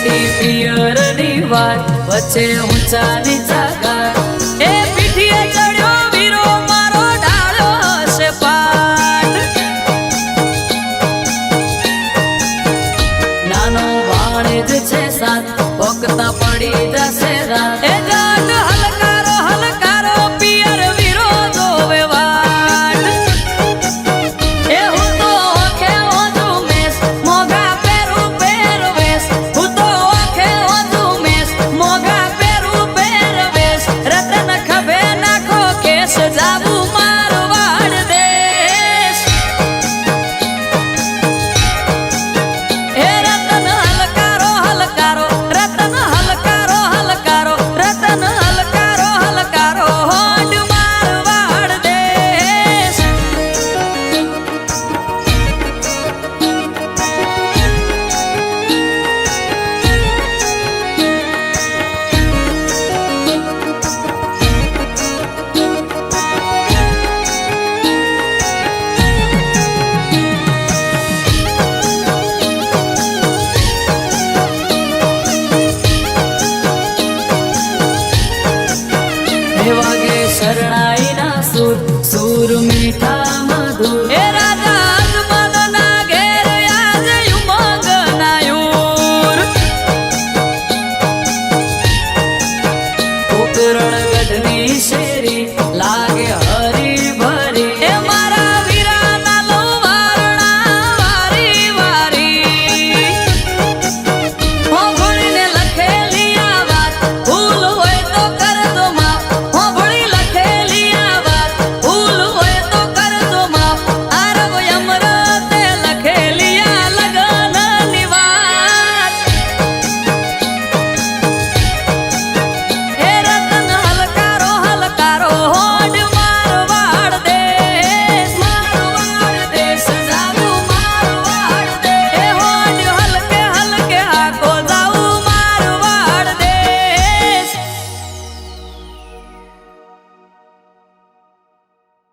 પિયરની વાત વચ્ચે ઊંચા નીચા ગાત એ પીઠીએ ચડ્યો વીરો મારો ઢાળ્યો હશે પાટ નાનો ભાણેજ છે સાત વખતા પડી જશે રાત એ ગાટ હલકારો હલકારો પિયર વીરો જોવે વાટ એ હું તો ઓખે ઓજું મેસ મોઘા પહેરું પહેરવેશ હું તો ઓખે ઓજું મેસ મોઘા પહેરું પહેરવેશ રતન ખભે નાખો કેસ જાવું મારવાડ દેશ એ રતન હલકારો હલકારો રતન હલકારો હલકારો રતન હલકારો હલકારો હોડ મારવાડ દેશ વાગે શરણાઈ ના સુર સુર મીઠા